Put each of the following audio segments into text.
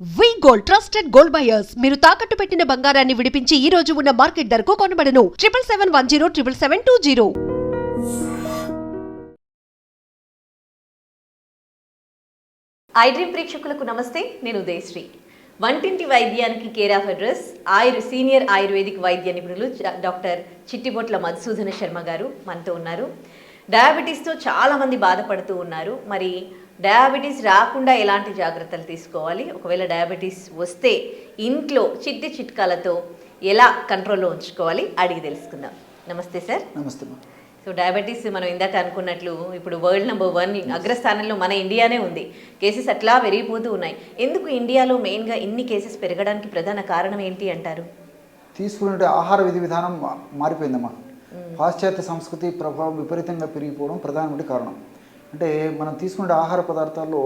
వి gold trusted gold buyers మీరు తాకట్టు పెట్టిన బంగారాన్ని విడిపించి ఈ రోజు ఉన్న మార్కెట్ ధరకు కొనబడను 7771077720. ఐడ్రీమ్ ప్రేక్షకులకు నమస్తే. నేను ఉదయశ్రీ. వంటింటి వైద్యానికి care of address senior ayurvedic వైద్య నిపుణులు డాక్టర్ చిట్టిబొట్ల మధుసూదన శర్మ గారు మనతో ఉన్నారు. డయాబెటీస్తో చాలామంది బాధపడుతూ ఉన్నారు. మరి డయాబెటీస్ రాకుండా ఎలాంటి జాగ్రత్తలు తీసుకోవాలి, ఒకవేళ డయాబెటీస్ వస్తే ఇంట్లో చిట్టి చిట్కాలతో ఎలా కంట్రోల్లో ఉంచుకోవాలి అడిగి తెలుసుకుందాం. నమస్తే సార్. నమస్తే. సో డయాబెటీస్ మనం ఇందాక అనుకున్నట్లు ఇప్పుడు వరల్డ్ నెంబర్ 1 అగ్రస్థానంలో మన ఇండియానే ఉంది. కేసెస్ అట్లా పెరిగిపోతూ ఉన్నాయి. ఎందుకు ఇండియాలో మెయిన్గా ఇన్ని కేసెస్ పెరగడానికి ప్రధాన కారణం ఏంటి అంటారు? తీసుకునే ఆహార విధి విధానం మారిపోయిందమ్మా. పాశ్చాత్య సంస్కృతి ప్రభావం విపరీతంగా పెరిగిపోవడం ప్రధానమైన కారణం. అంటే మనం తీసుకునే ఆహార పదార్థాల్లో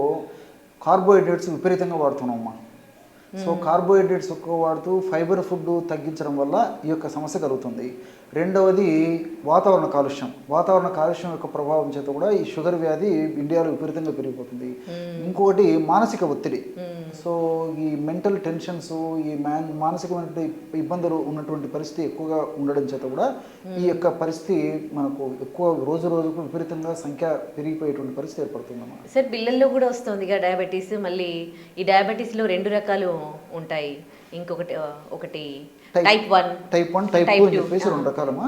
కార్బోహైడ్రేట్స్ విపరీతంగా వాడుతున్నామమ్మా. సో కార్బోహైడ్రేట్స్ ఎక్కువ వాడుతూ ఫైబర్ ఫుడ్ తగ్గించడం వల్ల ఈ యొక్క సమస్య కలుగుతుంది. రెండవది వాతావరణ కాలుష్యం యొక్క ప్రభావం చేత కూడా ఈ షుగర్ వ్యాధి ఇండియాలో విపరీతంగా పెరిగిపోతుంది. ఇంకొకటి మానసిక ఒత్తిడి. సో ఈ మెంటల్ టెన్షన్స్, ఈ మానసికమైన ఇబ్బందులు ఉన్నటువంటి పరిస్థితి ఎక్కువగా ఉండడం చేత కూడా ఈ యొక్క పరిస్థితి మనకు ఎక్కువ రోజు రోజుకు విపరీతంగా సంఖ్య పెరిగిపోయేటువంటి పరిస్థితి ఏర్పడుతుందమ్మా. సార్ పిల్లల్లో కూడా వస్తుందిగా డయాబెటీస్. మళ్ళీ ఈ డయాబెటీస్లో 2 రకాలు ఉంటాయి. ఒకటి టైప్ 1 టైప్ 2 అని చెప్పేసి 2 రకాలమ్మా.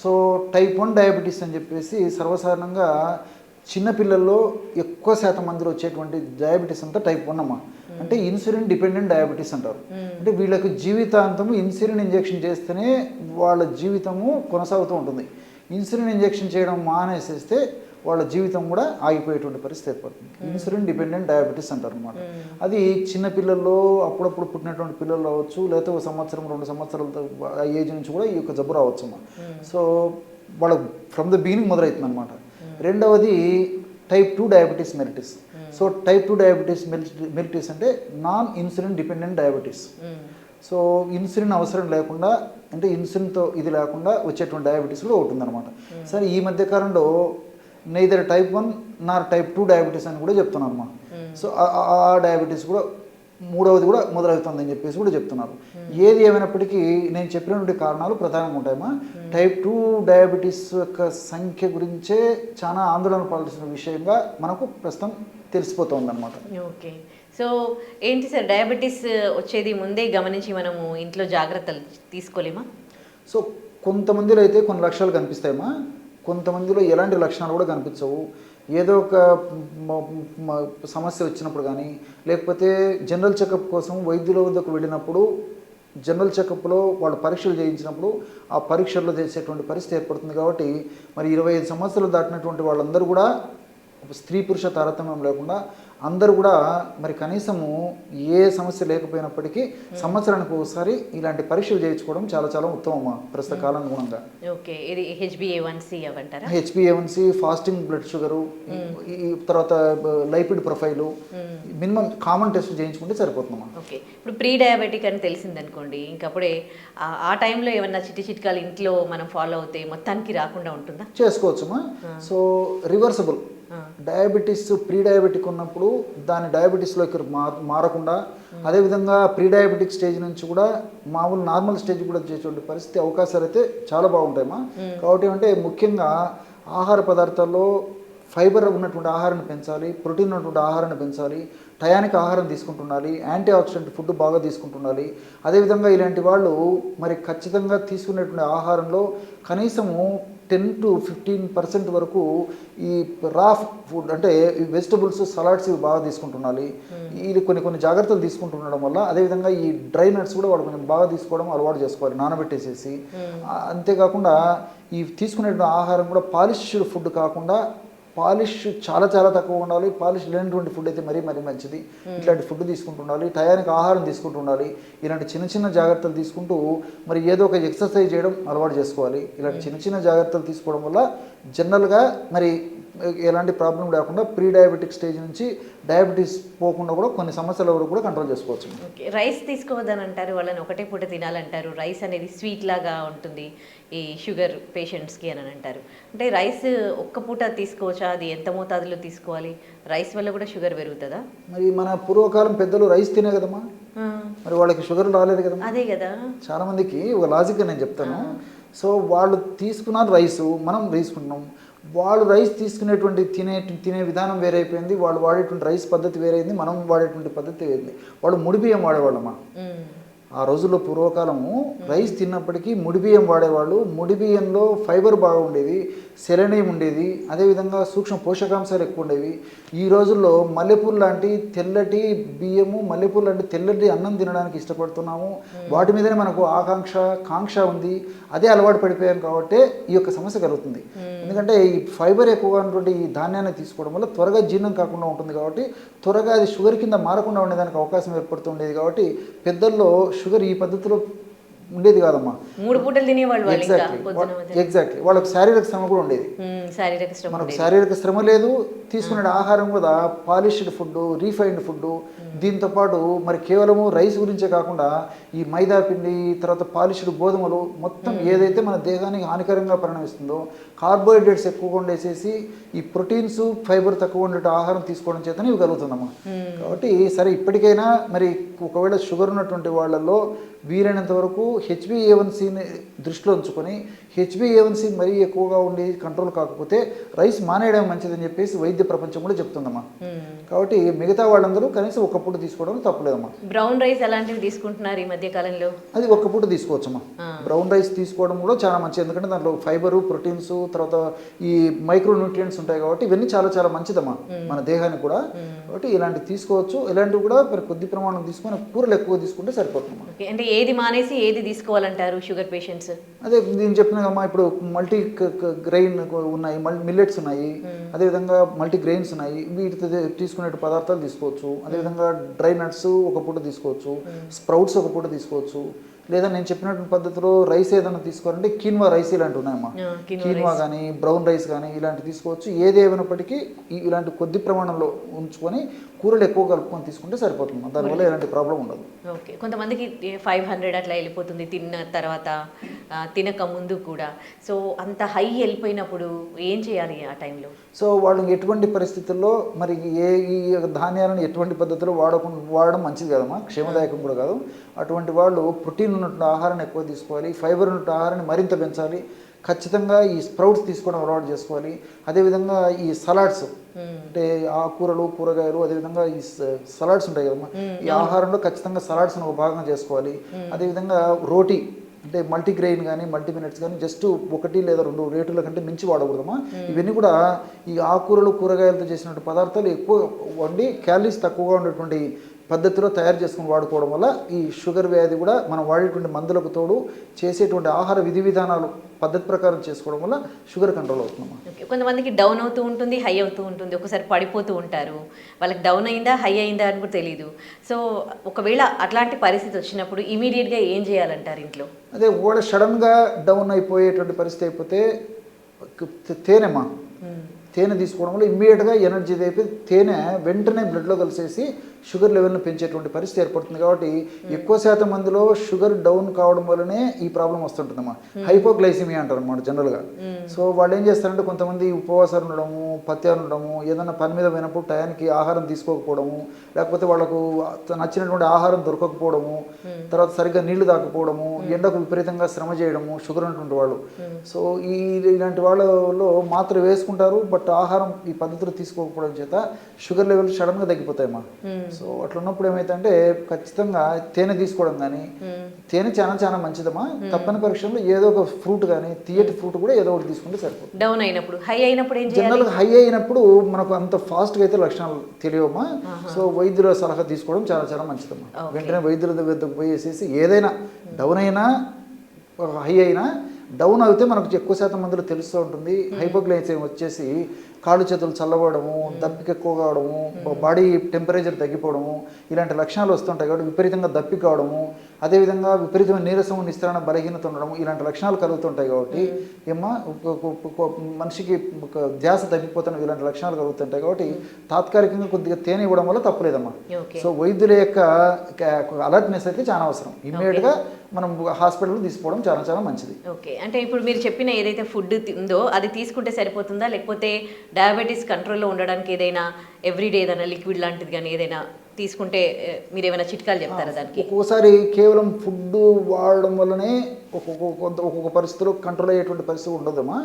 సో టైప్ 1 డయాబెటీస్ అని చెప్పేసి సర్వసాధారణంగా చిన్నపిల్లల్లో ఎక్కువ శాతం మందిలో వచ్చేటువంటి డయాబెటీస్ అంతా టైప్ 1 అమ్మా. అంటే ఇన్సులిన్ డిపెండెంట్ డయాబెటీస్ అంటారు. అంటే వీళ్ళకి జీవితాంతము ఇన్సులిన్ ఇంజెక్షన్ చేస్తేనే వాళ్ళ జీవితము కొనసాగుతూ ఉంటుంది. ఇన్సులిన్ ఇంజెక్షన్ చేయడం మానేసేస్తే వాళ్ళ జీవితం కూడా ఆగిపోయేటువంటి పరిస్థితి ఏర్పడుతుంది. ఇన్సులిన్ డిపెండెంట్ డయాబెటీస్ అంటారు అనమాట. అది చిన్నపిల్లల్లో అప్పుడప్పుడు పుట్టినటువంటి పిల్లలు రావచ్చు, లేకపోతే 1 సంవత్సరం 2 సంవత్సరాల ఏజ్ నుంచి కూడా ఈ యొక్క జబ్బు రావచ్చు అమ్మా. సో వాళ్ళ ఫ్రమ్ ద బిగినింగ్ మొదలవుతుంది అనమాట. రెండవది type 2 diabetes mellitus. So type 2 diabetes mellitus అంటే non insulin dependent diabetes. So insulin అవసరం లేకుండా, అంటే ఇన్సులిన్తో ఇది లేకుండా వచ్చేటువంటి డయాబెటీస్ కూడా ఒకటి ఉందన్నమాట. సరే, ఈ మధ్యకాలంలో నెయిదర్ టైప్ 1 నార్ టైప్ 2 డయాబెటీస్ అని కూడా చెప్తున్నారు అమ్మా. సో ఆ డయాబెటీస్ కూడా మూడవది కూడా మొదలవుతుందని చెప్పేసి కూడా చెప్తున్నారు. ఏది ఏమైనప్పటికీ నేను చెప్పినటువంటి కారణాలు ప్రధానంగా ఉంటాయమ్మా. టైప్ 2 డయాబెటీస్ యొక్క సంఖ్య గురించే చాలా ఆందోళన పడాల్సిన విషయంగా మనకు ప్రస్తుతం తెలిసిపోతుంది అనమాట. ఓకే. సో ఏంటి సార్, డయాబెటీస్ వచ్చేది ముందే గమనించి మనము ఇంట్లో జాగ్రత్తలు తీసుకోలేమా? సో కొంతమందిలో అయితే కొన్ని లక్షణాలు కనిపిస్తాయమ్మా, కొంతమందిలో ఎలాంటి లక్షణాలు కూడా కనిపించవు. ఏదో ఒక సమస్య వచ్చినప్పుడు కానీ, లేకపోతే జనరల్ చెకప్ కోసం వైద్యుల వద్దకు వెళ్ళినప్పుడు జనరల్ చెకప్లో వాళ్ళు పరీక్షలు చేయించినప్పుడు ఆ పరీక్షల్లో చేసేటువంటి పరిస్థితి ఏర్పడుతుంది. కాబట్టి మరి 25 సంవత్సరాలు దాటినటువంటి వాళ్ళందరూ కూడా స్త్రీ పురుష తారతమ్యం లేకుండా అందరూ కూడా మరి కనీసము ఏ సమస్య లేకపోయినప్పటికీ సంవత్సరానికి ఒకసారి ఇలాంటి పరీక్షలు చేయించుకోవడం చాలా చాలా ఉత్తమమ్మా ప్రస్తుత కాలానుగుణంగా. ఓకే. ఇది HbA1c అవంటారా? HbA1c, fasting blood sugar, ఈ తర్వాత lipid profile, minimum common test చేయించుకుంటే సరిపోతుందమ్మా. ఓకే. ఇప్పుడు ప్రీ డయాబెటిక్ అని తెలిసిందనుకోండి, ఇంకప్పుడే ఆ టైంలో ఏమన్నా చిట్కాలు ఇంట్లో మనం ఫాలో అవుతే మొత్తానికి రాకుండా ఉంటుందా? చేసుకోవచ్చమ్మా. So reversible diabetes pre diabetic ఉన్నప్పుడు దాని డయాబెటీస్లోకి మారకుండా, అదేవిధంగా ప్రీ డయాబెటిక్ స్టేజ్ నుంచి కూడా మామూలు నార్మల్ స్టేజ్ కూడా చేసేటువంటి పరిస్థితి అవకాశాలు అయితే చాలా బాగుంటాయమ్మా. కాబట్టి అంటే ముఖ్యంగా ఆహార పదార్థాల్లో ఫైబర్ ఉన్నటువంటి ఆహారాన్ని పెంచాలి, ప్రోటీన్ ఉన్నటువంటి ఆహారాన్ని పెంచాలి, టయానికి ఆహారం తీసుకుంటుండాలి, యాంటీ ఆక్సిడెంట్ ఫుడ్ బాగా తీసుకుంటుండాలి. అదేవిధంగా ఇలాంటి వాళ్ళు మరి ఖచ్చితంగా తీసుకునేటువంటి ఆహారంలో కనీసము 10 to 15% వరకు ఈ రా ఫుడ్ అంటే వెజిటబుల్స్, సలాడ్స్ ఇవి బాగా తీసుకుంటుండాలి. ఇది కొన్ని జాగ్రత్తలు తీసుకుంటుండడం వల్ల, అదేవిధంగా ఈ డ్రై నట్స్ కూడా వాడు కొంచెం బాగా తీసుకోవడం అలవాటు చేసుకోవాలి, నానబెట్టేసేసి. అంతేకాకుండా ఈ తీసుకునే ఆహారం కూడా పాలిష్డ్ ఫుడ్ కాకుండా, పాలిష్ చాలా చాలా తక్కువ ఉండాలి, పాలిష్ లేనటువంటి ఫుడ్ అయితే మరీ మంచిది. ఇట్లాంటి ఫుడ్ తీసుకుంటుండాలి, టయానికి ఆహారం తీసుకుంటుండాలి. ఇలాంటి చిన్న జాగ్రత్తలు తీసుకుంటూ మరి ఏదో ఒక ఎక్సర్సైజ్ చేయడం అలవాటు చేసుకోవాలి. ఇలాంటి చిన్న జాగ్రత్తలు తీసుకోవడం వల్ల జనరల్గా మరి ఎలాంటి ప్రాబ్లం లేకుండా ప్రీ డయాబెటిక్ స్టేజ్ నుంచి డయాబెటీస్ పోకుండా కూడా కొన్ని సమస్యల వరకు కూడా కంట్రోల్ చేసుకోవచ్చు. ఓకే, రైస్ తీసుకోవద్దని అంటారు, వాళ్ళని ఒకటే పూట తినాలంటారు, రైస్ అనేది స్వీట్ లాగా ఉంటుంది ఈ షుగర్ పేషెంట్స్కి అని అంటారు. అంటే రైస్ ఒక్క పూట తీసుకోవచ్చా, అది ఎంత మోతాదులో తీసుకోవాలి, రైస్ వల్ల కూడా షుగర్ పెరుగుతుందా? మరి మన పూర్వకాలం పెద్దలు రైస్ తినే కదమ్మా, మరి వాళ్ళకి షుగర్ రాలేదు కదా. అదే కదా, చాలా మందికి ఒక లాజిక్ నేను చెప్తాను. సో వాళ్ళు తీసుకున్నారు రైసు, మనం తీసుకుంటున్నాం. వాళ్ళు రైస్ తీసుకునేటువంటి తినే విధానం వేరే అయిపోయింది, వాళ్ళు వాడేటువంటి రైస్ పద్ధతి వేరైంది, మనం వాడేటువంటి పద్ధతి వేరైంది. వాళ్ళు ముడి బియ్యం వాడేవాళ్ళమ్మా. ఆ రోజుల్లో పూర్వకాలము రైస్ తిన్నప్పటికీ ముడి బియ్యం వాడేవాళ్ళు. ముడి బియ్యంలో ఫైబర్ బాగా ఉండేది, సెలెనియం ఉండేది, అదేవిధంగా సూక్ష్మ పోషకాంశాలు ఎక్కువ ఉండేవి. ఈ రోజుల్లో మల్లెపూలు లాంటి తెల్లటి బియ్యము, మల్లెపూలు లాంటి తెల్లటి అన్నం తినడానికి ఇష్టపడుతున్నాము. వాటి మీదనే మనకు కాంక్ష ఉంది, అదే అలవాటు పడిపోయాం కాబట్టి ఈ యొక్క సమస్య కలుగుతుంది. ఎందుకంటే ఈ ఫైబర్ ఎక్కువగా ఉన్నటువంటి ఈ ధాన్యాన్ని తీసుకోవడం వల్ల త్వరగా జీర్ణం కాకుండా ఉంటుంది కాబట్టి, త్వరగా అది షుగర్ కింద మారకుండా ఉండేదానికి అవకాశం ఏర్పడుతుండేది. కాబట్టి పెద్దల్లో షుగర్ ఈ పద్ధతిలో ఉండేది కాదమ్మా. 3 పూటలు తినేవాళ్ళు. ఎగ్జాక్ట్లీ, వాళ్ళకి శారీరక శ్రమ కూడా ఉండేది. మనకు శారీరక శ్రమ లేదు, తీసుకునే ఆహారం కూడా పాలిష్డ్ ఫుడ్, రీఫైన్డ్ ఫుడ్. దీంతో పాటు మరి కేవలము రైస్ గురించే కాకుండా ఈ మైదా పిండి, తర్వాత పాలిష్డ్ గోధుమలు, మొత్తం ఏదైతే మన దేహానికి హానికరంగా పరిణమిస్తుందో, కార్బోహైడ్రేట్స్ ఎక్కువగా ఉండేసేసి ఈ ప్రోటీన్స్, ఫైబర్ తక్కువ ఉండే ఆహారం తీసుకోవడం చేతనే ఇవి కలుగుతుందమ్మా. కాబట్టి సరే, ఇప్పటికైనా మరి ఒకవేళ షుగర్ ఉన్నటువంటి వాళ్ళల్లో వీలైనంత వరకు HbA1cని దృష్టిలో ఉంచుకొని, HbA1c మరీ ఎక్కువగా ఉండి కంట్రోల్ కాకపోతే రైస్ మానేయడం మంచిదని చెప్పేసి వైద్య ప్రపంచం కూడా చెప్తుందమ్మా. కాబట్టి మిగతా వాళ్ళందరూ కనీసం ఒక్క పూట తీసుకోవడం తప్పలేదమ్మా. బ్రౌన్ రైస్ అలాంటివి తీసుకుంటున్నారు ఈ మధ్య కాలంలో, అది ఒక్క పూట తీసుకోవచ్చమ్మా. బ్రౌన్ రైస్ తీసుకోవడం కూడా చాలా మంచిది, ఎందుకంటే దాంట్లో ఫైబరు, ప్రోటీన్స్, తర్వాత ఈ మైక్రో న్యూట్రియంట్స్ ఉంటాయి కాబట్టి ఇవన్నీ చాలా చాలా మంచిదమ్మా మన దేహానికి కూడా. కాబట్టి ఇలాంటివి తీసుకోవచ్చు. ఇలాంటివి కూడా మరి కొద్ది ప్రమాణం తీసుకొని కూరలు ఎక్కువ తీసుకుంటే సరిపోతుందమ్మా. అంటే ఏది మానేసి ఏది తీసుకోవాలంటారు షుగర్ పేషెంట్స్? అదే నేను చెప్పినాకమ్మా, ఇప్పుడు మల్టీ గ్రెయిన్ ఉన్నాయి, మిల్లెట్స్ ఉన్నాయి, అదేవిధంగా మల్టీ గ్రెయిన్స్ ఉన్నాయి. వీటితో తీసుకునే పదార్థాలు తీసుకోవచ్చు. అదేవిధంగా డ్రై నట్స్ ఒక పూట తీసుకోవచ్చు, స్ప్రౌట్స్ ఒక పూట తీసుకోవచ్చు. లేదా నేను చెప్పినటువంటి పద్ధతిలో రైస్ ఏదైనా తీసుకోవాలంటే కీన్వా రైస్ ఇలాంటివి ఉన్నాయమ్మా. కీన్వా కానీ బ్రౌన్ రైస్ కానీ ఇలాంటివి తీసుకోవచ్చు. ఏది ఏమైనప్పటికీ ఇలాంటి కొద్ది ప్రమాణంలో ఉంచుకొని కూరలు ఎక్కువ కలుపుకొని తీసుకుంటే సరిపోతుంది. దానివల్ల ఎలాంటి ప్రాబ్లం ఉండదు. ఓకే, కొంతమందికి 500 అట్లా వెళ్ళిపోతుంది తిన్న తర్వాత, తినక ముందు కూడా. సో అంత హై వెళ్ళిపోయినప్పుడు ఏం చేయాలి ఆ టైంలో? సో వాళ్ళు ఎటువంటి పరిస్థితుల్లో మరి ఈ ధాన్యాలను ఎటువంటి పద్ధతిలో వాడడం మంచిది కదమ్మా, క్షేమదాయకం కూడా కాదు. అటువంటి వాళ్ళు ప్రోటీన్ ఉన్నటువంటి ఆహారాన్ని ఎక్కువ తీసుకోవాలి, ఫైబర్ ఉన్నటువంటి ఆహారాన్ని మరింత పెంచాలి. ఖచ్చితంగా ఈ స్ప్రౌట్స్ తీసుకోవడం అలవాటు చేసుకోవాలి. అదేవిధంగా ఈ సలాడ్స్ అంటే ఆకుకూరలు, కూరగాయలు, అదేవిధంగా ఈ సలాడ్స్ ఉంటాయి కదమ్మా, ఈ ఆహారంలో ఖచ్చితంగా సలాడ్స్ని ఒక భాగంగా చేసుకోవాలి. అదేవిధంగా రోటీ అంటే మల్టీగ్రెయిన్ కానీ మల్టీమినట్స్ కానీ జస్ట్ 1 లేదా 2 రేటుల కంటే మించి వాడకూడదమ్మా. ఇవన్నీ కూడా ఈ ఆకుకూరలు, కూరగాయలతో చేసినటువంటి పదార్థాలు ఎక్కువ వండి క్యాలరీస్ తక్కువగా ఉండేటువంటి పద్ధతిలో తయారు చేసుకుని వాడుకోవడం వల్ల ఈ షుగర్ వ్యాధి కూడా మనం వాడేటువంటి మందులకు తోడు చేసేటువంటి ఆహార విధి విధానాలు పద్ధతి ప్రకారం చేసుకోవడం వల్ల షుగర్ కంట్రోల్ అవుతుందమ్మా. కొంతమందికి డౌన్ అవుతూ ఉంటుంది, హై అవుతూ ఉంటుంది, ఒకసారి పడిపోతూ ఉంటారు. వాళ్ళకి డౌన్ అయిందా హై అయిందా అని కూడా తెలియదు. సో ఒకవేళ అట్లాంటి పరిస్థితి వచ్చినప్పుడు ఇమీడియట్గా ఏం చేయాలంటారు ఇంట్లో? అదే ఒకవేళ సడన్గా డౌన్ అయిపోయేటువంటి పరిస్థితి అయిపోతే తేనె తీసుకోవడం వల్ల ఇమ్మీడియట్గా ఎనర్జీ అయిపోయి తేనె వెంటనే బ్లడ్లో కలిసేసి షుగర్ లెవెల్ని పెంచేటువంటి పరిస్థితి ఏర్పడుతుంది. కాబట్టి ఎక్కువ శాతం మందిలో షుగర్ డౌన్ కావడం వల్లనే ఈ ప్రాబ్లం వస్తుంటుందమ్మా. హైపోగ్లైసిమియా అంటారు అన్నమాట జనరల్గా. సో వాళ్ళు ఏం చేస్తారంటే కొంతమంది ఉపవాసాలు ఉండడము, పత్యాలు ఉండడము, ఏదైనా పని మీద పోయినప్పుడు టయానికి ఆహారం తీసుకోకపోవడము, లేకపోతే వాళ్ళకు నచ్చినటువంటి ఆహారం దొరకకపోవడము, తర్వాత సరిగ్గా నీళ్లు తాకపోవడము, ఎండకు విపరీతంగా శ్రమ చేయడము, షుగర్ ఉన్నటువంటి వాళ్ళు. సో ఇలాంటి వాళ్ళలో మాత్రం వేసుకుంటారు, బట్ ఆహారం ఈ పద్ధతిలో తీసుకోకపోవడం చేత షుగర్ లెవెల్ సడన్గా తగ్గిపోతాయమ్మా. సో అట్లా ఉన్నప్పుడు ఏమైతే ఖచ్చితంగా తేనె తీసుకోవడం కానీ, తేనె చాలా చాలా మంచిదమ్మా. తప్పని పరీక్షలో ఏదో ఒక ఫ్రూట్ కానీ, తీయటి ఫ్రూట్ కూడా ఏదో ఒకటి తీసుకుంటే సరిపోతుంది. డౌన్ అయినప్పుడు, హై అయినప్పుడు జనరల్గా హై అయినప్పుడు మనకు అంత ఫాస్ట్గా అయితే లక్షణాలు తెలియవమ్మా. సో వైద్యుల సలహా తీసుకోవడం చాలా చాలా మంచిదమ్మా. వెంటనే వైద్యుల దగ్గర పోయేసేసి ఏదైనా డౌన్ అయినా హై అయినా డౌన్ అయితే మనకు ఎక్కువ శాతం మందిలో తెలుస్తూ ఉంటుంది. హైపోగ్లైసెమియా వచ్చేసి కాళ్ళు చేతులు చల్లబడము, దప్పిక ఎక్కువ కావడము, బాడీ టెంపరేచర్ తగ్గిపోవడము, ఇలాంటి లక్షణాలు వస్తుంటాయి. కాబట్టి విపరీతంగా దప్పి కావడము, అదేవిధంగా విపరీతమైన నీరసము, నిస్త్రాణ, బలహీనత ఉండడము, ఇలాంటి లక్షణాలు కలుగుతుంటాయి. కాబట్టి ఏమో మనిషికి ధ్యాస తగ్గిపోతున్న ఇలాంటి లక్షణాలు కలుగుతుంటాయి. కాబట్టి తాత్కాలికంగా కొద్దిగా తేనె ఇవ్వడం వల్ల తప్పులేదమ్మా. సో వైద్యుల యొక్క అలర్ట్నెస్ అయితే చాలా అవసరం. ఇమ్మీడియట్గా మనం హాస్పిటల్ తీసుకోవడం చాలా చాలా మంచిది. ఓకే, అంటే ఇప్పుడు మీరు చెప్పిన ఏదైతే ఫుడ్ ఉందో అది తీసుకుంటే సరిపోతుందా, లేకపోతే డయాబెటీస్ కంట్రోల్లో ఉండడానికి ఏదైనా ఎవ్రీడే ఏదైనా లిక్విడ్ లాంటిది కానీ ఏదైనా తీసుకుంటే మీరు ఏమైనా చిట్కాలు చెప్తారా దానికి? ఒక్కోసారి కేవలం ఫుడ్ వాడడం వల్లనే ఒక్కొక్క పరిస్థితుల్లో కంట్రోల్ అయ్యేటువంటి పరిస్థితి ఉండదమ్మా.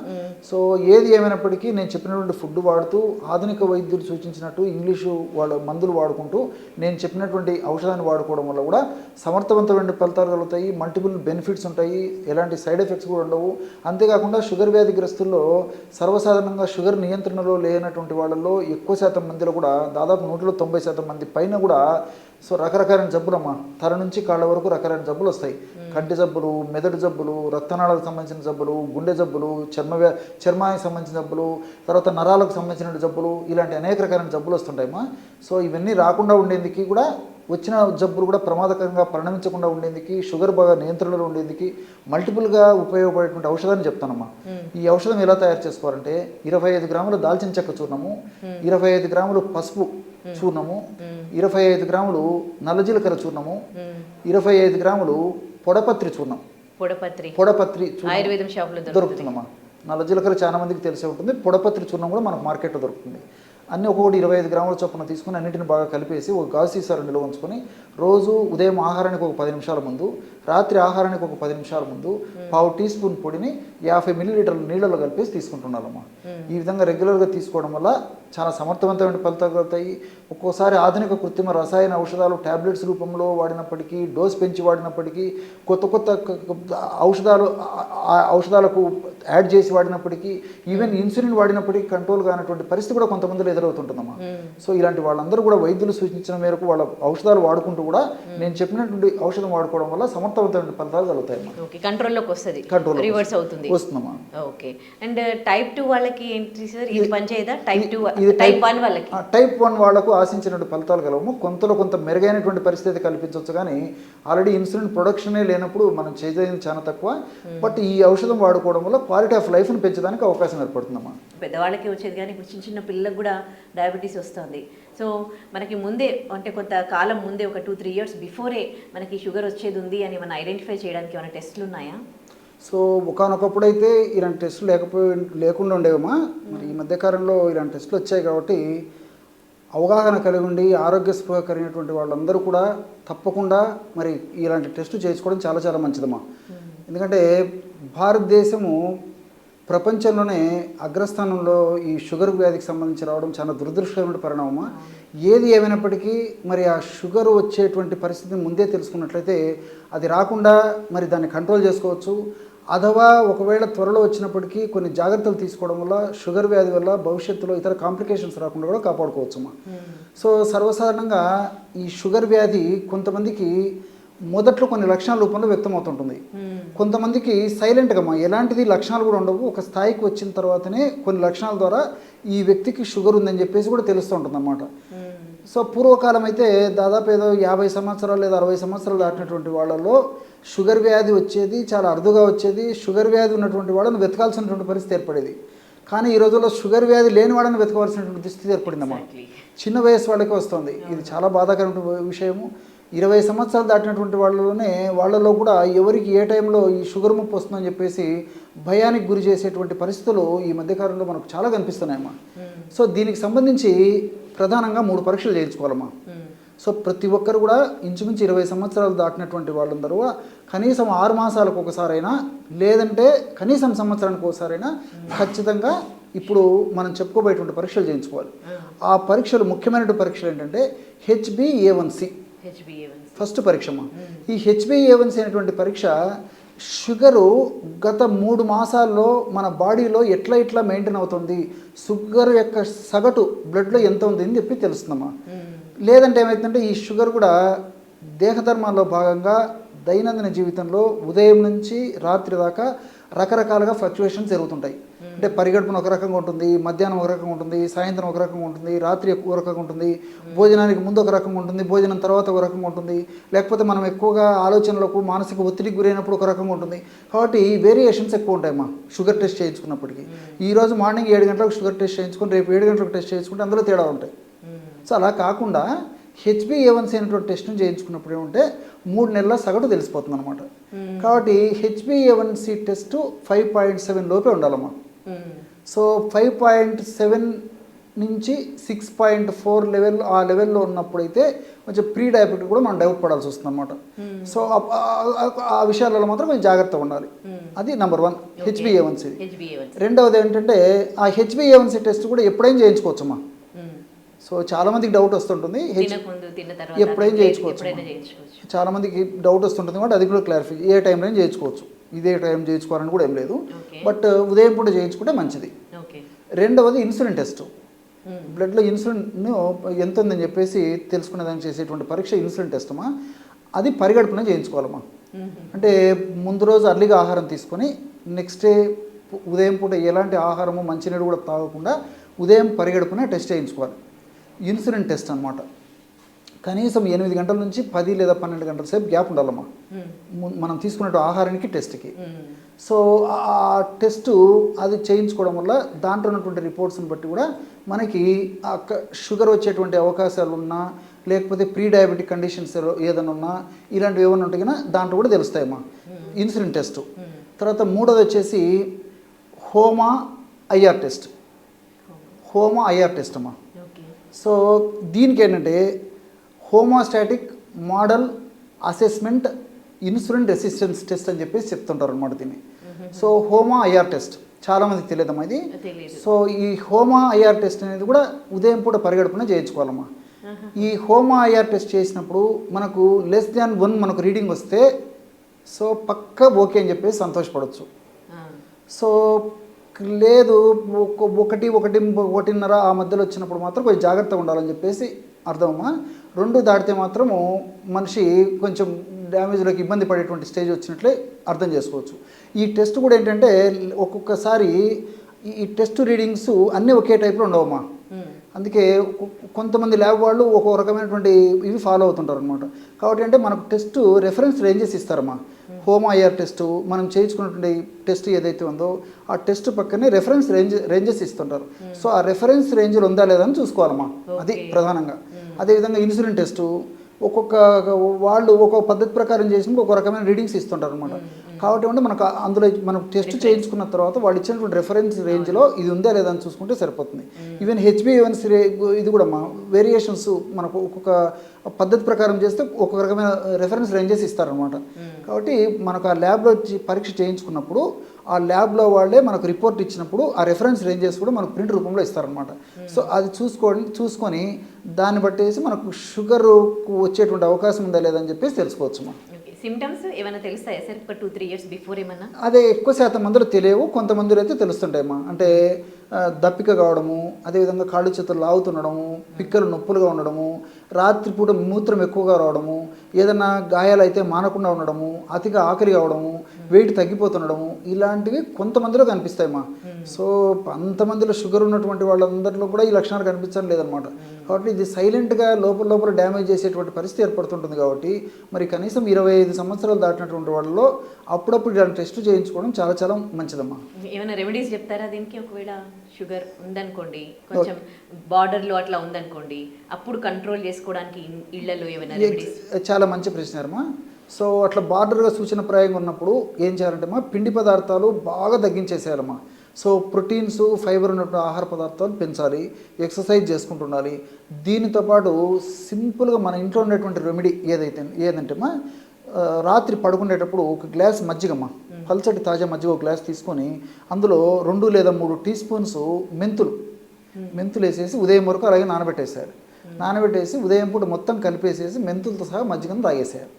సో ఏది ఏమైనప్పటికీ నేను చెప్పినటువంటి ఫుడ్ వాడుతూ, ఆధునిక వైద్యులు సూచించినట్టు ఇంగ్లీషు వాళ్ళ మందులు వాడుకుంటూ, నేను చెప్పినటువంటి ఔషధాన్ని వాడుకోవడం వల్ల కూడా సమర్థవంతమైన ఫలితాలు కలుగుతాయి. మల్టిపుల్ బెనిఫిట్స్ ఉంటాయి, ఎలాంటి సైడ్ ఎఫెక్ట్స్ కూడా ఉండవు. అంతేకాకుండా షుగర్ వ్యాధిగ్రస్తుల్లో సర్వసాధారణంగా షుగర్ నియంత్రణలో లేనటువంటి వాళ్ళల్లో ఎక్కువ శాతం మందిలో కూడా దాదాపు 90% మంది పైన కూడా సో రకరకాలైన జబ్బులమ్మా, తల నుంచి కాళ్ళ వరకు రకరకాల జబ్బులు వస్తాయి. కంటి జబ్బులు, మెదడు జబ్బులు, రక్తనాళాలకు సంబంధించిన జబ్బులు, గుండె జబ్బులు, చర్మానికి సంబంధించిన జబ్బులు, తర్వాత నరాలకు సంబంధించిన జబ్బులు, ఇలాంటి అనేక రకాలైన జబ్బులు వస్తుంటాయమ్మా. సో ఇవన్నీ రాకుండా ఉండేందుకు కూడా, వచ్చిన జబ్బులు కూడా ప్రమాదకరంగా పరిణమించకుండా ఉండేందుకు, షుగర్ బాగా నియంత్రణలో ఉండేందుకు మల్టిపుల్గా ఉపయోగపడేటువంటి ఔషధాన్ని చెప్తానమ్మా. ఈ ఔషధం ఎలా తయారు చేసుకోవాలంటే 25 గ్రాముల దాల్చిన చెక్క చూర్ణము, 25 గ్రాములు పసుపు చూర్ణము, 25 గ్రాములు నల్ల జీలకర్ర చూర్ణము, 25 గ్రాములు పొడపత్రి చూర్ణం. పొడపత్రి ఆయుర్వేదం షాపులో దొరుకుతుందమ్మా. నల్ల జీలకర్ర చాలా మందికి తెలిసే ఉంటుంది. పొడపత్రి చూర్ణం కూడా మనకు మార్కెట్లో దొరుకుతుంది. అన్నీ ఒక్కొక్కటి 25 గ్రాముల చొప్పున తీసుకుని అన్నింటిని బాగా కలిపేసి ఒక గాజు సీసాలో నిల్వ ఉంచుకొని రోజు ఉదయం ఆహారానికి ఒక 10 నిమిషాల ముందు, రాత్రి ఆహారానికి ఒక 10 నిమిషాల ముందు పావు టీ స్పూన్ పొడిని 50 మిల్లీలీటర్ల నీళ్ళలో కలిపేసి తీసుకుంటున్నారమ్మా. ఈ విధంగా రెగ్యులర్గా తీసుకోవడం వల్ల చాలా సమర్థవంతమైన ఫలితాలు కలుగుతాయి. ఒక్కోసారి ఆధునిక కృత్రిమ రసాయన ఔషధాలు ట్యాబ్లెట్స్ రూపంలో వాడినప్పటికీ, డోస్ పెంచి వాడినప్పటికీ, కొత్త ఔషధాలకు యాడ్ చేసి వాడినప్పటికీ, ఈవెన్ ఇన్సులిన్ వాడినప్పటికీ కంట్రోల్ కానటువంటి పరిస్థితి కూడా కొంతమందిలో ఎదురవుతుంటుందమ్మా. సో ఇలాంటి వాళ్ళందరూ కూడా వైద్యులు సూచించిన మేరకు వాళ్ళ ఔషధాలు వాడుకుంటూ కూడా నేను చెప్పినటువంటి ఔషధం వాడుకోవడం వల్ల సమర్థవంతమైన ఫలితాలు కలుగుతాయమ్మా. ఓకే, కంట్రోల్లోకి వస్తుంది, రివర్స్ అవుతుంది, వస్తుందమ్మా. ఓకే, అండ్ టైప్ 2 వాళ్ళకి ఏంటి సార్, ఇది పనిచేయదా? టైప్ 1 వాళ్ళకి, టైప్ 1 వాళ్ళకు ఆశించినటువంటి ఫలితాలు కలవము. కొంత మెరుగైనటువంటి పరిస్థితి కల్పించవచ్చు, కానీ ఆల్రెడీ ఇన్సులిన్ ప్రొడక్షనే లేనప్పుడు మనం చేయడం చాలా తక్కువ. బట్ ఈ ఔషధం వాడుకోవడం వల్ల క్వాలిటీ ఆఫ్ లైఫ్ని పెంచడానికి అవకాశం ఏర్పడుతుందమ్మా. పెద్దవాళ్ళకి వచ్చేది కానీ ఇప్పుడు చిన్న పిల్లలకు కూడా డయాబెటీస్ వస్తుంది. సో మనకి ముందే, అంటే కొంతకాలం ముందే, ఒక 2-3 ఇయర్స్ బిఫోరే మనకి షుగర్ వచ్చేది ఉంది అని మనం ఐడెంటిఫై చేయడానికి ఏమైనా టెస్టులు ఉన్నాయా? సో ఒకనొకప్పుడు అయితే ఇలాంటి టెస్టులు లేకుండా ఉండేవమ్మా. మరి ఈ మధ్యకాలంలో ఇలాంటి టెస్టులు వచ్చాయి. కాబట్టి అవగాహన కలిగి ఉండి ఆరోగ్య స్పృహ కలిగినటువంటి వాళ్ళందరూ కూడా తప్పకుండా మరి ఇలాంటి టెస్టు చేసుకోవడం చాలా చాలా మంచిదమ్మా. ఎందుకంటే భారతదేశము ప్రపంచంలోనే అగ్రస్థానంలో ఈ షుగర్ వ్యాధికి సంబంధించి రావడం చాలా దురదృష్టకరమైన పరిణామమా. ఏది ఏమైనప్పటికీ మరి ఆ షుగర్ వచ్చేటువంటి పరిస్థితిని ముందే తెలుసుకున్నట్లయితే అది రాకుండా మరి దాన్ని కంట్రోల్ చేసుకోవచ్చు. అథవా ఒకవేళ త్వరలో వచ్చినప్పటికీ కొన్ని జాగ్రత్తలు తీసుకోవడం వల్ల షుగర్ వ్యాధి వల్ల భవిష్యత్తులో ఇతర కాంప్లికేషన్స్ రాకుండా కూడా కాపాడుకోవచ్చమ్మా. సో సర్వసాధారణంగా ఈ షుగర్ వ్యాధి కొంతమందికి మొదట్లో కొన్ని లక్షణాల రూపంలో వ్యక్తమవుతుంటుంది. కొంతమందికి సైలెంట్గా ఎలాంటిది లక్షణాలు కూడా ఉండవు. ఒక స్థాయికి వచ్చిన తర్వాతనే కొన్ని లక్షణాల ద్వారా ఈ వ్యక్తికి షుగర్ ఉందని చెప్పేసి కూడా తెలుస్తూ ఉంటుంది అన్నమాట. సో పూర్వకాలం అయితే దాదాపు ఏదో 50 సంవత్సరాలు లేదా 60 సంవత్సరాలు దాటినటువంటి వాళ్ళలో షుగర్ వ్యాధి వచ్చేది, చాలా అరుదుగా వచ్చేది. షుగర్ వ్యాధి ఉన్నటువంటి వాళ్ళని వెతకాల్సినటువంటి పరిస్థితి ఏర్పడేది. కానీ ఈ రోజుల్లో షుగర్ వ్యాధి లేని వాళ్ళని వెతకవలసినటువంటి దుస్థితి ఏర్పడిందమ్మా. చిన్న వయసు వాళ్ళకే వస్తుంది. ఇది చాలా బాధాకరమైన విషయము. 20 సంవత్సరాలు దాటినటువంటి వాళ్ళలో కూడా ఎవరికి ఏ టైంలో ఈ షుగర్ ముప్పు వస్తుందని చెప్పేసి భయానికి గురి చేసేటువంటి పరిస్థితులు ఈ మధ్యకాలంలో మనకు చాలా కనిపిస్తున్నాయమ్మా. సో దీనికి సంబంధించి ప్రధానంగా 3 పరీక్షలు చేయించుకోవాలమ్మా. సో ప్రతి ఒక్కరు కూడా ఇంచుమించు 20 సంవత్సరాలు దాటినటువంటి వాళ్ళందరూ కనీసం 6 మాసాలకు ఒకసారైనా, లేదంటే కనీసం సంవత్సరానికి ఒకసారైనా ఖచ్చితంగా ఇప్పుడు మనం చెప్పుకోబోయేటువంటి పరీక్షలు చేయించుకోవాలి. ఆ పరీక్షలు, ముఖ్యమైనటువంటి పరీక్షలు ఏంటంటే HbA1c ఫస్ట్ పరీక్షమ్మా. ఈ HbA1c అనేటువంటి పరీక్ష షుగరు గత 3 మాసాల్లో మన బాడీలో ఎట్లా మెయింటైన్ అవుతుంది, షుగర్ యొక్క సగటు బ్లడ్లో ఎంత ఉంది అని చెప్పి తెలుస్తుందమ్మా. లేదంటే ఏమవుతుందంటే ఈ షుగర్ కూడా దేహధర్మాల్లో భాగంగా దైనందిన జీవితంలో ఉదయం నుంచి రాత్రి దాకా రకరకాలుగా ఫ్లక్చువేషన్స్ జరుగుతుంటాయి. అంటే పరిగడుపున ఒక రకంగా ఉంటుంది, మధ్యాహ్నం ఒక రకంగా ఉంటుంది, సాయంత్రం ఒక రకంగా ఉంటుంది, రాత్రి ఒక రకంగా ఉంటుంది, భోజనానికి ముందు ఒక రకంగా ఉంటుంది, భోజనం తర్వాత ఒక రకంగా ఉంటుంది, లేకపోతే మనం ఎక్కువగా ఆలోచనలకు మానసిక ఒత్తిడికి గురైనప్పుడు ఒక రకంగా ఉంటుంది. కాబట్టి వేరియేషన్స్ ఎక్కువ ఉంటాయమ్మా షుగర్ టెస్ట్ చేయించుకున్నప్పటికీ. ఈరోజు మార్నింగ్ 7 గంటలకు షుగర్ టెస్ట్ చేయించుకొని రేపు 7 గంటలకు టెస్ట్ చేయించుకుంటే అందులో తేడా ఉంటాయి. సో అలా కాకుండా HbA1c అనేటువంటి టెస్ట్ని చేయించుకున్నప్పుడు ఏమంటే 3 నెలల సగటు తెలిసిపోతుంది అనమాట. కాబట్టి HbA1c టెస్ట్ 5.7 లోపే ఉండాలమ్మా. సో 5.7 నుంచి 6.4 లెవెల్, ఆ లెవెల్లో ఉన్నప్పుడైతే కొంచెం ప్రీ డయాబెటిక్ కూడా మనం డెవలప్ పడాల్సి వస్తుంది అనమాట. సో ఆ విషయాలలో మాత్రం కొంచెం జాగ్రత్తగా ఉండాలి. అది నెంబర్ 1 HbA1c. రెండవది ఏంటంటే ఆ HbA1c టెస్ట్ కూడా ఎప్పుడైనా చేయించుకోవచ్చమ్మా. సో చాలామందికి డౌట్ వస్తుంటుంది, ఎప్పుడైనా చేయించుకోవచ్చు. చాలామందికి డౌట్ వస్తుంటుంది కాబట్టి అది కూడా క్లారిఫై, ఏ టైంలో చేయించుకోవచ్చు, ఇదే టైం చేయించుకోవాలని కూడా ఏం లేదు. బట్ ఉదయం పూట చేయించుకుంటే మంచిది. రెండవది ఇన్సులిన్ టెస్ట్. బ్లడ్లో ఇన్సులిన్ ఎంత ఉందని చెప్పేసి తెలుసుకునేదాన్ని చేసేటువంటి పరీక్ష ఇన్సులిన్ టెస్ట్ అమ్మా. అది పరిగడుపున చేయించుకోవాలమ్మా. అంటే ముందు రోజు అర్లీగా ఆహారం తీసుకొని నెక్స్ట్ డే ఉదయం పూట ఎలాంటి ఆహారము మంచినీరు కూడా తాగకుండా ఉదయం పరిగడుపున టెస్ట్ చేయించుకోవాలి. ఇన్సులిన్ టెస్ట్ అనమాట. కనీసం 8 గంటల నుంచి 10 లేదా 12 గంటల సేపు గ్యాప్ ఉండాలమ్మా మనం తీసుకునే ఆహారానికి టెస్ట్కి. సో ఆ టెస్ట్ అది చేయించుకోవడం వల్ల దాంట్లో ఉన్నటువంటి రిపోర్ట్స్ని బట్టి కూడా మనకి షుగర్ వచ్చేటువంటి అవకాశాలు ఉన్నా, లేకపోతే ప్రీ డయాబెటిక్ కండిషన్స్ ఏదైనా ఉన్నా, ఇలాంటివి ఏమైనా ఉంటాయి కదా దాంట్లో కూడా తెలుస్తాయమ్మా ఇన్సులిన్ టెస్ట్. తర్వాత మూడోది వచ్చేసి HOMA IR test. HOMA IR test అమ్మా. సో దీనికి ఏంటంటే homeostatic model assessment insulin resistance test అని చెప్పేసి చెప్తుంటారు అనమాట దీన్ని. సో హోమా ఐఆర్ టెస్ట్ చాలామందికి తెలియదమ్మా ఇది. సో ఈ హోమా ఐఆర్ టెస్ట్ అనేది కూడా ఉదయం పూట పరిగడుపున చేయించుకోవాలమ్మా. ఈ హోమా ఐఆర్ టెస్ట్ చేసినప్పుడు మనకు <1 మనకు రీడింగ్ వస్తే సో పక్కా ఓకే అని చెప్పేసి సంతోషపడవచ్చు. సో లేదు 1-1.5 ఆ మధ్యలో వచ్చినప్పుడు మాత్రం కొంచెం జాగ్రత్తగా ఉండాలని చెప్పేసి అర్థమమ్మా. 2 దాటితే మాత్రము మనిషి కొంచెం డ్యామేజ్లోకి ఇబ్బంది పడేటువంటి స్టేజ్ వచ్చినట్లే అర్థం చేసుకోవచ్చు. ఈ టెస్ట్ కూడా ఏంటంటే ఒక్కొక్కసారి ఈ టెస్ట్ రీడింగ్స్ అన్నీ ఒకే టైప్లో ఉండవమ్మా. అందుకే కొంతమంది ల్యాబ్ వాళ్ళు ఒక రకమైనటువంటి ఇవి ఫాలో అవుతుంటారు అనమాట. కాబట్టి అంటే మనకు టెస్ట్ రెఫరెన్స్ రేంజెస్ ఇస్తారమ్మా. హోమా ఐఆర్ టెస్ట్ మనం చేయించుకున్నటువంటి టెస్ట్ ఏదైతే ఉందో ఆ టెస్ట్ పక్కనే రెఫరెన్స్ రేంజెస్ ఇస్తుంటారు. సో ఆ రెఫరెన్స్ రేంజ్లో ఉందా లేదా అని చూసుకోవాలమ్మా, అది ప్రధానంగా. అదేవిధంగా ఇన్సులిన్ టెస్టు ఒక్కొక్క వాళ్ళు ఒక్కొక్క పద్ధతి ప్రకారం చేసినప్పుడు ఒక రకమైన రీడింగ్స్ ఇస్తుంటారు అనమాట. కాబట్టి అంటే మనకు అందులో మనం టెస్ట్ చేయించుకున్న తర్వాత వాళ్ళు ఇచ్చినటువంటి రెఫరెన్స్ రేంజ్లో ఇది ఉందా లేదా అని చూసుకుంటే సరిపోతుంది. ఈవెన్ HbA1c ఇది కూడా వేరియేషన్స్ మనకు ఒక్కొక్క పద్ధతి ప్రకారం చేస్తే ఒక్కొక్క రకమైన రెఫరెన్స్ రేంజెస్ ఇస్తారనమాట. కాబట్టి మనకు ఆ ల్యాబ్లో పరీక్ష చేయించుకున్నప్పుడు ఆ ల్యాబ్లో వాళ్ళే మనకు రిపోర్ట్ ఇచ్చినప్పుడు ఆ రెఫరెన్స్ రేంజెస్ కూడా మనకు ప్రింట్ రూపంలో ఇస్తారనమాట. సో అది చూసుకొని దాన్ని బట్టేసి మనకు షుగర్ వచ్చేటువంటి అవకాశం ఉందా లేదని చెప్పేసి తెలుసుకోవచ్చు. సిమ్టమ్స్ ఏమైనా తెలుస్తాయా సార్? 2-3 ఇయర్స్ బిఫోర్ ఏమన్నా? అదే ఎక్కువ శాతం మందిలో తెలియవు, కొంతమందిలో అయితే తెలుస్తుంటాయమ్మా. అంటే దప్పిక కావడము, అదేవిధంగా కాళ్ళు చేతులు లాగుతుండడము, పిక్కలు నొప్పులుగా ఉండడము, రాత్రిపూట మూత్రం ఎక్కువగా రావడము, ఏదైనా గాయాలు అయితే మానకుండా ఉండడము, అతిగా ఆకలి కావడము, వెయిట్ తగ్గిపోతుండడము, ఇలాంటివి కొంతమందిలో కనిపిస్తాయమ్మా. సో అంతమందిలో షుగర్ ఉన్నటువంటి వాళ్ళందరిలో కూడా ఈ లక్షణాలు కనిపించడం లేదనమాట. కాబట్టి ఇది సైలెంట్గా లోపల డ్యామేజ్ చేసేటువంటి పరిస్థితి ఏర్పడుతుంటుంది. కాబట్టి మరి కనీసం 25 సంవత్సరాలు దాటినటువంటి వాళ్ళలో అప్పుడప్పుడు ఇలాంటి టెస్ట్ చేయించుకోవడం చాలా చాలా మంచిదమ్మా. ఏమైనా రెమెడీస్ చెప్తారా దీనికి? ఒకవేళ షుగర్ ఉందనుకోండి, కొంచెం బార్డర్లో అట్లా ఉందనుకోండి, అప్పుడు కంట్రోల్ చేసుకోవడానికి ఇళ్లలో ఏమైనా రెమెడీస్? చాలా మంచి ప్రశ్న అమ్మా. సో అట్లా బార్డర్గా సూచనప్రాయంగా ఉన్నప్పుడు ఏం చేయాలంటే అమ్మా, పిండి పదార్థాలు బాగా తగ్గించేసేయాలమ్మా. సో ప్రోటీన్స్, ఫైబర్ ఉన్నటువంటి ఆహార పదార్థాలు పెంచాలి, ఎక్సర్సైజ్ చేసుకుంటుండాలి. దీనితో పాటు సింపుల్గా మన ఇంట్లో ఉండేటువంటి రెమెడీ ఏదంటే అమ్మా, రాత్రి పడుకునేటప్పుడు ఒక గ్లాస్ మజ్జిగమ్మ, పల్చటి తాజా మజ్జిగ ఒక గ్లాస్ తీసుకొని అందులో 2 లేదా 3 టీ స్పూన్స్ మెంతులు వేసేసి ఉదయం వరకు అలాగే నానబెట్టేసి ఉదయం పూట మొత్తం కలిపేసేసి మెంతులతో సహా మజ్జిగను తాగేసేయాలి.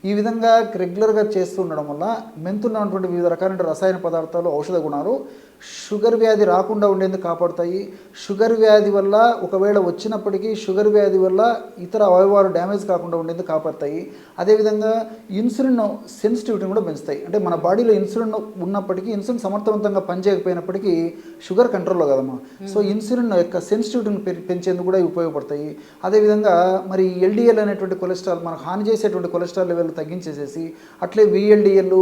ఈ విధంగా రెగ్యులర్గా చేస్తూ ఉండడం వల్ల మెంతుల్లో ఉన్నటువంటి వివిధ రకాలైన రసాయన పదార్థాలు, ఔషధ గుణాలు షుగర్ వ్యాధి రాకుండా ఉండేందుకు కాపాడుతాయి. షుగర్ వ్యాధి వల్ల ఒకవేళ వచ్చినప్పటికీ షుగర్ వ్యాధి వల్ల ఇతర అవయవాలు డ్యామేజ్ కాకుండా ఉండేందుకు కాపాడుతాయి. అదేవిధంగా ఇన్సులిన్ సెన్సిటివిటీని కూడా పెంచుతాయి. అంటే మన బాడీలో ఇన్సులిన్ ఉన్నప్పటికీ ఇన్సులిన్ సమర్థవంతంగా పనిచేయకపోయినప్పటికీ షుగర్ కంట్రోల్లో కదమ్మా. సో ఇన్సులిన్ యొక్క సెన్సిటివిటీని పెంచేందుకు కూడా ఉపయోగపడతాయి. అదేవిధంగా మరి ఎల్డిఎల్ అనేటువంటి కొలెస్ట్రాల్ మనకు హాని చేసేటువంటి కొలెస్ట్రాల్ లెవెల్ తగ్గించేసేసి, అట్లే విఎల్డిఎల్,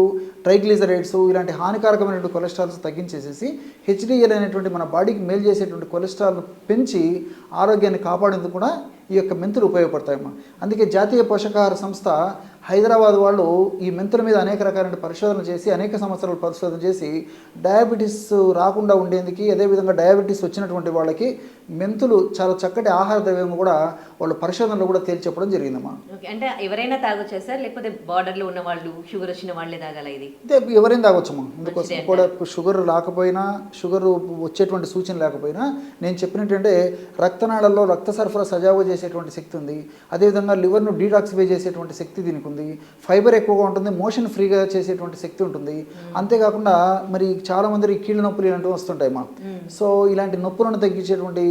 ట్రైగ్లిజరైడ్స్ ఇలాంటి హానికారకమైనటువంటి కొలెస్ట్రాల్స్ తగ్గించేసేసి హెచ్డిఎల్ అనేటువంటి మన బాడీకి మేలు చేసేటువంటి కొలెస్ట్రాల్ పెంచి ఆరోగ్యాన్ని కాపాడేందుకు కూడా ఈ యొక్క మెంతులు ఉపయోగపడతాయమ్మా. అందుకే జాతీయ పోషకాహార సంస్థ హైదరాబాద్ వాళ్ళు ఈ మెంతుల మీద అనేక రకాలైన పరిశోధనలు చేసి అనేక సంవత్సరాలు పరిశోధన చేసి డయాబెటీస్ రాకుండా ఉండేందుకు, అదేవిధంగా డయాబెటీస్ వచ్చినటువంటి వాళ్ళకి మెంతులు చాలా చక్కటి ఆహార ద్రవ్యం కూడా వాళ్ళు పరిశోధనలు కూడా తేల్చి చెప్పడం జరిగిందమ్మా. ఓకే, అంటే ఎవరైనా తాగొచ్చా సార్, లేకపోతే బార్డర్లో ఉన్న వాళ్ళు, షుగర్ వచ్చిన వాళ్ళే తాగాల ఇది? అంటే ఎవరైనా తాగొచ్చమ్మా. అందుకోసం కూడా షుగర్ రాకపోయినా, షుగర్ వచ్చేటువంటి సూచన లేకపోయినా నేను చెప్పినట్టు రక్తనాళాల్లో రక్త సరఫరా సజావుగా చేసేటువంటి శక్తి ఉంది. అదేవిధంగా లివర్ను డీటాక్సిఫై చేసేటువంటి శక్తి దీనికి ఉంది. ఫైబర్ ఎక్కువగా ఉంటుంది, మోషన్ ఫ్రీగా చేసేటువంటి శక్తి ఉంటుంది. అంతేకాకుండా మరి చాలా మంది కీళ్ళ నొప్పులు ఇలాంటివి వస్తుంటాయి మా. సో ఇలాంటి నొప్పులను తగ్గించేటువంటి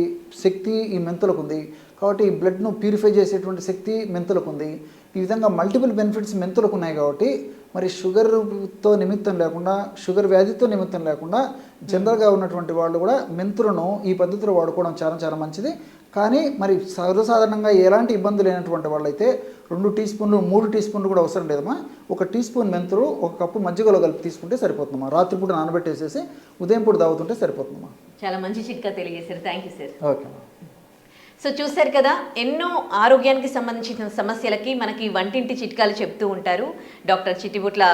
శక్తి ఈ మెంతులకు ఉంది. కాబట్టి ఈ బ్లడ్ను ప్యూరిఫై చేసేటువంటి శక్తి మెంతులకు ఉంది. ఈ విధంగా మల్టిపుల్ బెనిఫిట్స్ మెంతులకు ఉన్నాయి. కాబట్టి మరి షుగర్తో నిమిత్తం లేకుండా, షుగర్ వ్యాధితో నిమిత్తం లేకుండా జనరల్గా ఉన్నటువంటి వాళ్ళు కూడా మెంతులను ఈ పద్ధతిలో వాడుకోవడం చాలా చాలా మంచిది. కానీ మరి సర్వసాధారణంగా ఎలాంటి ఇబ్బంది లేనటువంటి వాళ్ళైతే 2 టీ స్పూన్లు 3 టీ స్పూన్లు కూడా అవసరం లేదమ్మా. 1 టీ స్పూన్ మెంతులు 1 కప్పు మజ్జిగలో కలిపి తీసుకుంటే సరిపోతుందమ్మా. రాత్రిపూట నానబెట్టేసేసి ఉదయం పూట తాగుతుంటే సరిపోతుందమ్మా. చాలా మంచి చిట్కా తెలియజేశారు. Thank you sir. Okay. So చూశారు కదా, ఎన్నో ఆరోగ్యానికి సంబంధించిన సమస్యలకి మనకి వంటింటి చిట్కాలు చెప్తూ ఉంటారు డాక్టర్ చిట్టిబొట్ల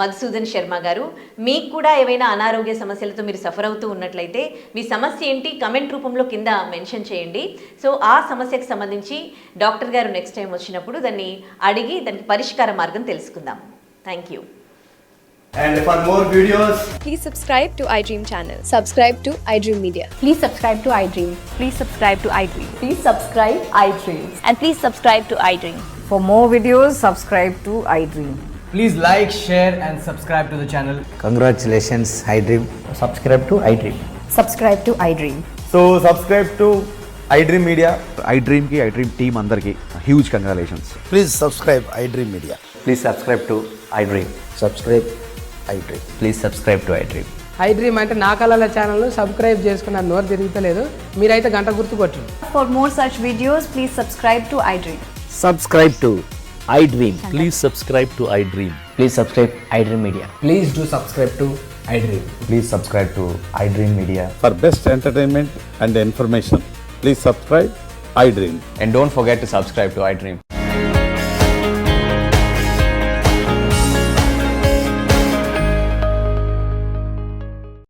మధుసూదన్ శర్మ గారు. మీకు కూడా ఏవైనా అనారోగ్య సమస్యలతో మీరు సఫర్ అవుతూ ఉన్నట్లయితే మీ సమస్య ఏంటి కమెంట్ రూపంలో కింద మెన్షన్ చేయండి. సో ఆ సమస్యకు సంబంధించి డాక్టర్ గారు నెక్స్ట్ టైం వచ్చినప్పుడు దాన్ని అడిగి దానికి పరిష్కార మార్గం తెలుసుకుందాం. Thank you. And for more videos, Please subscribe to iDream channel. Subscribe to iDream Media. Please subscribe to iDream. Please subscribe to iDream. Please subscribe iDream. And please subscribe to iDream. For more videos, subscribe to iDream. please like, share and subscribe to the channel. Congratulations, iDream. Subscribe to iDream. Subscribe to iDream. So subscribe to iDream Media. iDream ki iDream team andarki huge congratulations. Please subscribe iDream Media. Please subscribe to iDream. Subscribe iDream. Please subscribe to iDream. iDream అంటే నా కళల ఛానల్ను subscribe చేసుకున్న నోరు తిరుగుతలేదు, మీరైతే గంట గుర్తు కొట్టండి. For more such videos, please subscribe to iDream. Subscribe to iDream. Please subscribe to iDream. Please subscribe iDream Media. Please do subscribe to iDream. Please subscribe to iDream Media. For best entertainment and information, please subscribe iDream. And don't forget to subscribe to iDream.